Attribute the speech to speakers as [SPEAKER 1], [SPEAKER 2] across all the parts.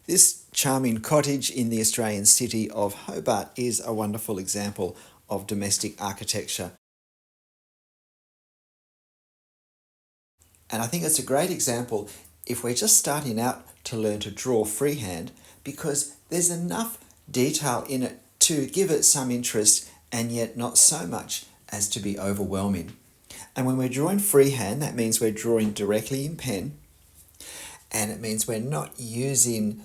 [SPEAKER 1] This charming cottage in the Australian city of Hobart is a wonderful example of domestic architecture. And I think it's a great example if we're just starting out to learn to draw freehand, because there's enough detail in it to give it some interest and yet not so much as to be overwhelming. And when we're drawing freehand, that means we're drawing directly in pen, and it means we're not using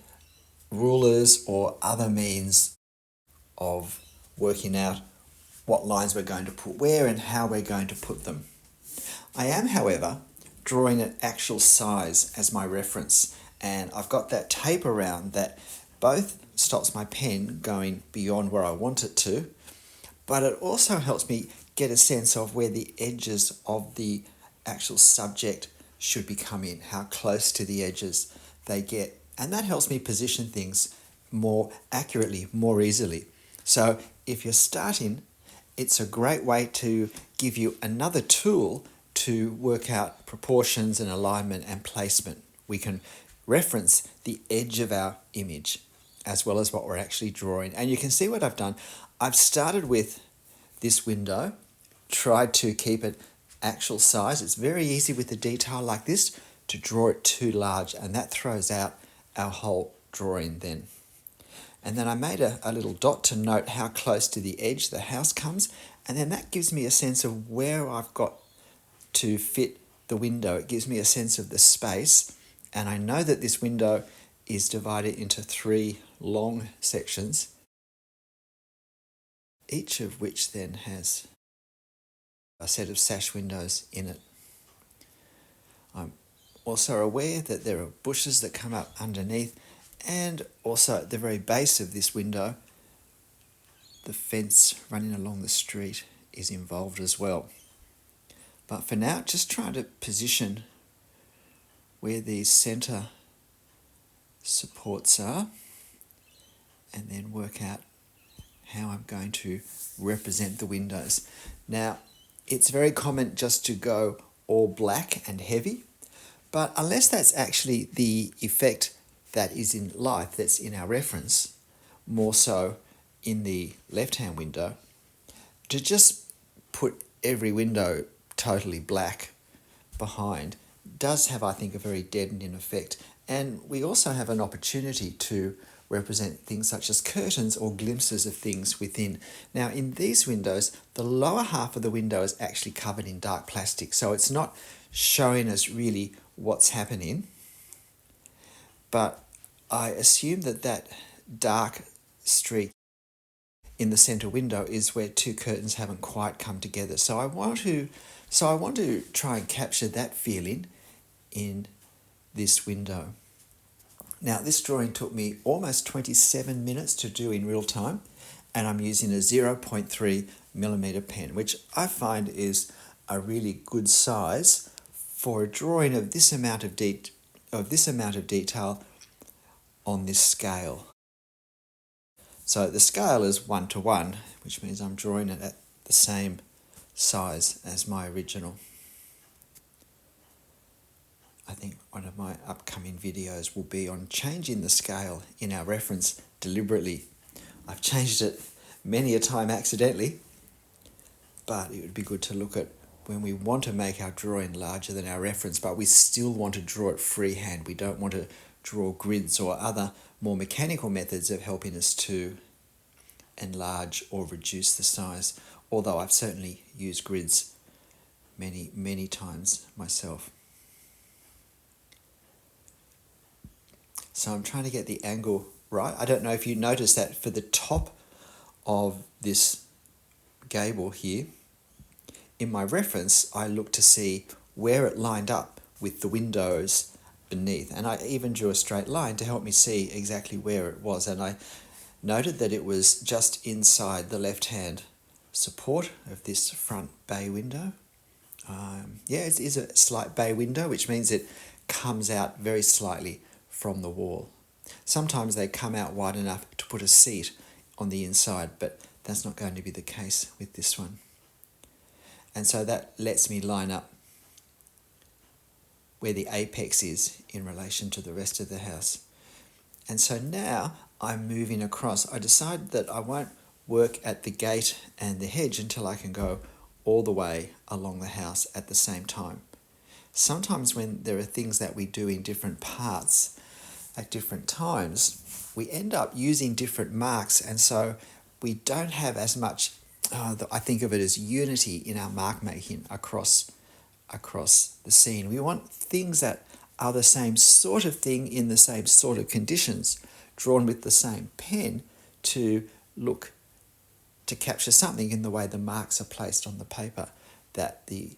[SPEAKER 1] rulers or other means of working out what lines we're going to put where and how we're going to put them. I am, however, drawing an actual size as my reference, and I've got that tape around that both stops my pen going beyond where I want it to, but it also helps me get a sense of where the edges of the actual subject should be coming, how close to the edges they get, and that helps me position things more accurately, more easily. So if you're starting, it's a great way to give you another tool to work out proportions and alignment and placement. We can reference the edge of our image as well as what we're actually drawing. And you can see what I've done. I've started with this window, tried to keep it actual size. It's very easy with a detail like this to draw it too large, and that throws out our whole drawing then. And then I made a little dot to note how close to the edge the house comes, and then that gives me a sense of where I've got to fit the window. It gives me a sense of the space, and I know that this window is divided into 3 long sections, each of which then has a set of sash windows in it. I'm also aware that there are bushes that come up underneath, and also at the very base of this window, the fence running along the street is involved as well. But for now, just trying to position where these centre supports are, and then work out how I'm going to represent the windows. Now, it's very common just to go all black and heavy, but unless that's actually the effect that is in life, that's in our reference, more so in the left-hand window, to just put every window totally black behind does have, I think, a very deadening effect. And we also have an opportunity to represent things such as curtains or glimpses of things within. Now, in these windows, the lower half of the window is actually covered in dark plastic, so it's not showing us really what's happening. But I assume that that dark streak in the center window is where 2 curtains haven't quite come together. So I want to try and capture that feeling in this window. Now, this drawing took me almost 27 minutes to do in real time, and I'm using a 0.3 millimeter pen, which I find is a really good size for a drawing of this amount of detail on this scale. So the scale is 1:1, which means I'm drawing it at the same size as my original. I think one of my upcoming videos will be on changing the scale in our reference deliberately. I've changed it many a time accidentally, but it would be good to look at when we want to make our drawing larger than our reference, but we still want to draw it freehand. We don't want to draw grids or other more mechanical methods of helping us to enlarge or reduce the size, although I've certainly used grids many times myself. So I'm trying to get the angle right. I don't know if you noticed that for the top of this gable here, in my reference, I looked to see where it lined up with the windows beneath. And I even drew a straight line to help me see exactly where it was. And I noted that it was just inside the left-hand support of this front bay window. It is a slight bay window, which means it comes out very slightly from the wall. Sometimes they come out wide enough to put a seat on the inside, but that's not going to be the case with this one. And so that lets me line up where the apex is in relation to the rest of the house. And so now I'm moving across. I decided that I won't work at the gate and the hedge until I can go all the way along the house at the same time. Sometimes when there are things that we do in different parts at different times, we end up using different marks, and so we don't have as much, I think of it as unity in our mark making across the scene. We want things that are the same sort of thing in the same sort of conditions, drawn with the same pen to capture something in the way the marks are placed on the paper, that the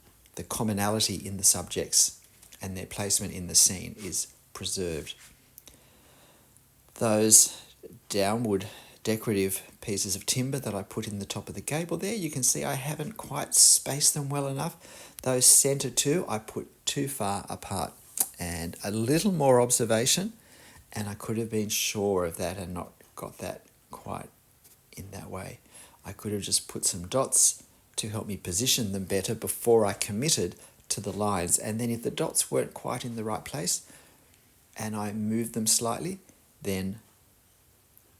[SPEAKER 1] commonality in the subjects and their placement in the scene is preserved. Those downward decorative pieces of timber that I put in the top of the gable there, you can see I haven't quite spaced them well enough. Those centre two, I put too far apart, and a little more observation and I could have been sure of that and not got that quite in that way. I could have just put some dots to help me position them better before I committed to the lines, and then if the dots weren't quite in the right place and I moved them slightly, then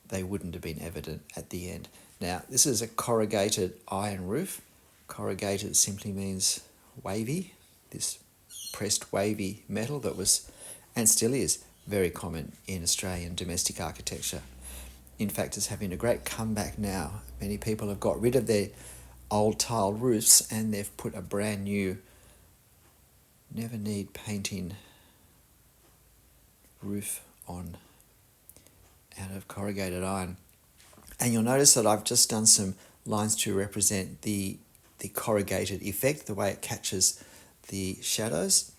[SPEAKER 1] they wouldn't have been evident at the end. Now, this is a corrugated iron roof. Corrugated simply means wavy, this pressed wavy metal that was, and still is, very common in Australian domestic architecture. In fact, it's having a great comeback now. Many people have got rid of their old tiled roofs and they've put a brand new, never need painting roof on out of corrugated iron. And you'll notice that I've just done some lines to represent the corrugated effect, the way it catches the shadows.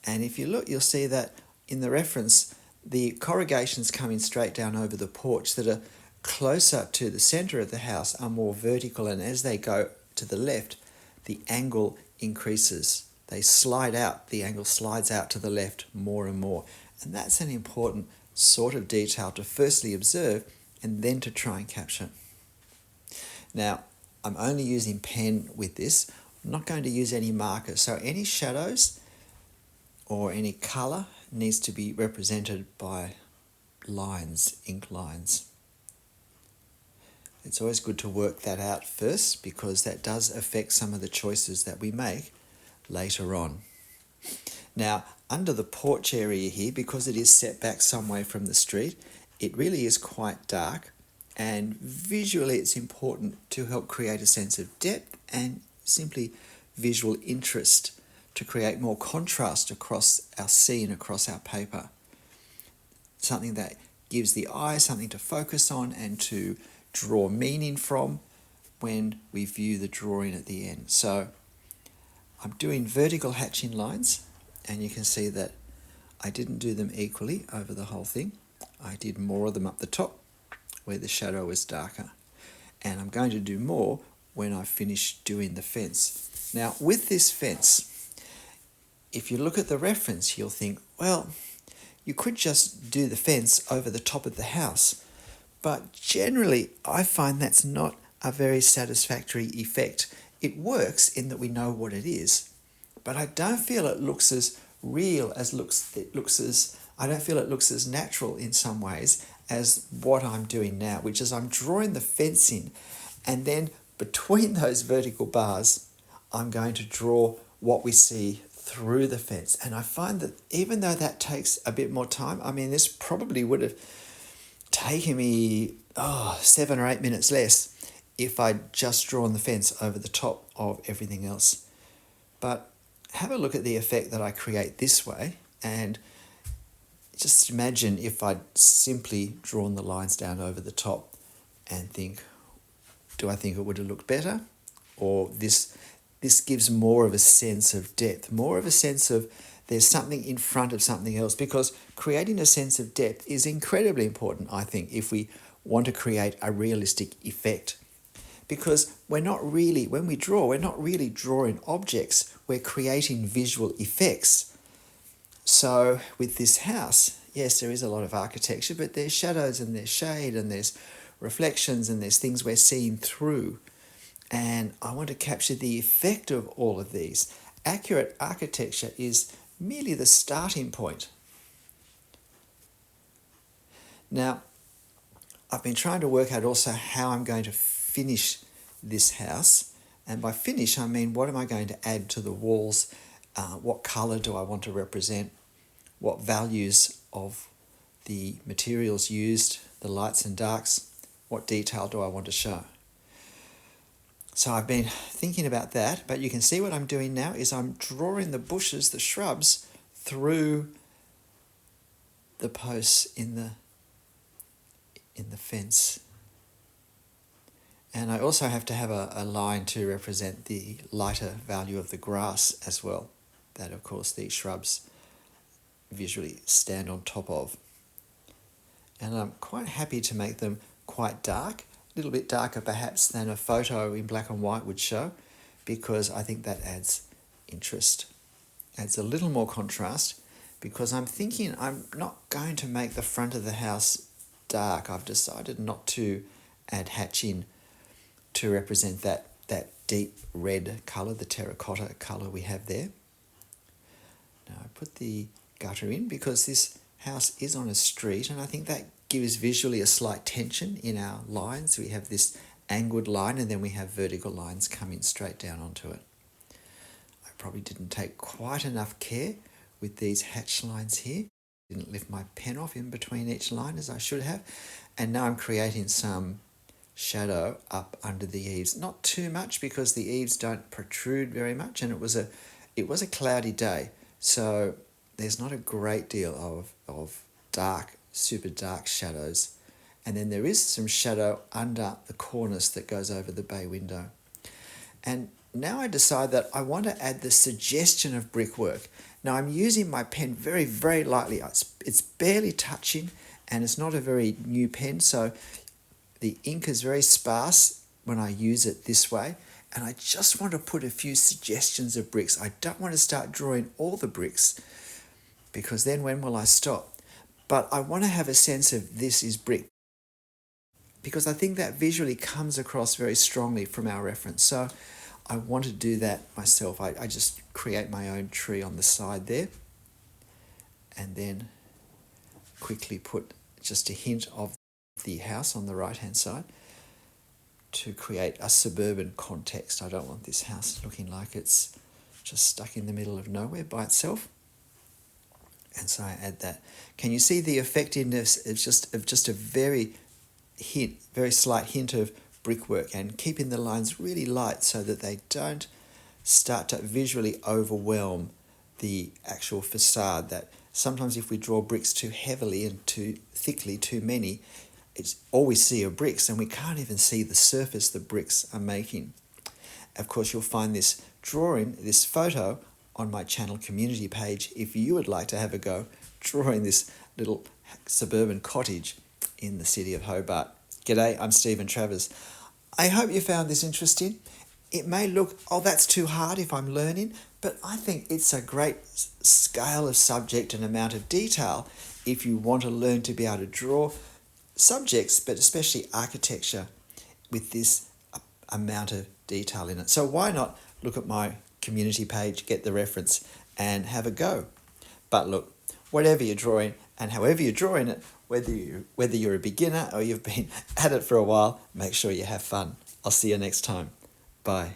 [SPEAKER 1] And if you look, you'll see that in the reference, the corrugations coming straight down over the porch that are closer to the centre of the house are more vertical, and as they go to the left, the angle increases. They slide out, the angle slides out to the left more and more. And that's an important sort of detail to firstly observe and then to try and capture. Now, I'm only using pen with this. I'm not going to use any markers. So any shadows or any colour needs to be represented by lines, ink lines. It's always good to work that out first because that does affect some of the choices that we make later on. Now, under the porch area here, because it is set back some way from the street, it really is quite dark, and visually it's important to help create a sense of depth and simply visual interest to create more contrast across our scene, across our paper. Something that gives the eye something to focus on and to draw meaning from when we view the drawing at the end. So I'm doing vertical hatching lines, and you can see that I didn't do them equally over the whole thing. I did more of them up the top where the shadow was darker, and I'm going to do more when I finish doing the fence. Now, with this fence, if you look at the reference, you'll think, well, you could just do the fence over the top of the house. But generally, I find that's not a very satisfactory effect. It works in that we know what it is, but I don't feel it looks as real as I don't feel it looks as natural in some ways as what I'm doing now, which is I'm drawing the fence in, and then between those vertical bars, I'm going to draw what we see through the fence. And I find that even though that takes a bit more time, I mean, this probably would have taken me 7 or 8 minutes less if I'd just drawn the fence over the top of everything else. But have a look at the effect that I create this way, and just imagine if I'd simply drawn the lines down over the top and think, do I think it would have looked better? Or this gives more of a sense of depth, more of a sense of there's something in front of something else, because creating a sense of depth is incredibly important, I think, if we want to create a realistic effect. Because when we draw, we're not really drawing objects, we're creating visual effects. So with this house, yes, there is a lot of architecture, but there's shadows and there's shade and there's reflections and there's things we're seeing through. And I want to capture the effect of all of these. Accurate architecture is merely the starting point. Now, I've been trying to work out also how I'm going to finish this house. And by finish, I mean what am I going to add to the walls? What colour do I want to represent? What values of the materials used, the lights and darks, what detail do I want to show? So I've been thinking about that, but you can see what I'm doing now is I'm drawing the bushes, the shrubs, through the posts in the fence. And I also have to have a line to represent the lighter value of the grass as well, that of course these shrubs visually stand on top of. And I'm quite happy to make them quite dark, a little bit darker perhaps than a photo in black and white would show, because I think that adds interest, adds a little more contrast, because I'm thinking I'm not going to make the front of the house dark. I've decided not to add hatching to represent that deep red colour, the terracotta colour we have there. Now I put the gutter in because this house is on a street, and I think that gives visually a slight tension in our lines. We have this angled line and then we have vertical lines coming straight down onto it. I probably didn't take quite enough care with these hatch lines here. Didn't lift my pen off in between each line as I should have. And now I'm creating some shadow up under the eaves. Not too much because the eaves don't protrude very much, and it was a cloudy day, so there's not a great deal of dark, super dark shadows. And then there is some shadow under the cornice that goes over the bay window. And now I decide that I want to add the suggestion of brickwork. Now I'm using my pen very, very lightly. It's barely touching, and it's not a very new pen, so the ink is very sparse when I use it this way. And I just want to put a few suggestions of bricks. I don't want to start drawing all the bricks, because then when will I stop? But I want to have a sense of this is brick, because I think that visually comes across very strongly from our reference. So I want to do that myself. I just create my own tree on the side there, and then quickly put just a hint of the house on the right hand side to create a suburban context. I don't want this house looking like it's just stuck in the middle of nowhere by itself. And so I add that. Can you see the effectiveness of just a very slight hint of brickwork, and keeping the lines really light so that they don't start to visually overwhelm the actual facade. That sometimes if we draw bricks too heavily and too thickly, too many, it's all we see are bricks, and we can't even see the surface the bricks are making. Of course, you'll find this drawing, this photo, on my channel community page if you would like to have a go drawing this little suburban cottage in the city of Hobart. G'day, I'm Stephen Travers. I hope you found this interesting. It may look, oh, that's too hard if I'm learning, but I think it's a great scale of subject and amount of detail if you want to learn to be able to draw subjects, but especially architecture, with this amount of detail in it. So why not look at my community page, get the reference, and have a go? But look, whatever you're drawing and however you're drawing it, whether you're a beginner or you've been at it for a while, make sure you have fun. I'll see you next time. Bye.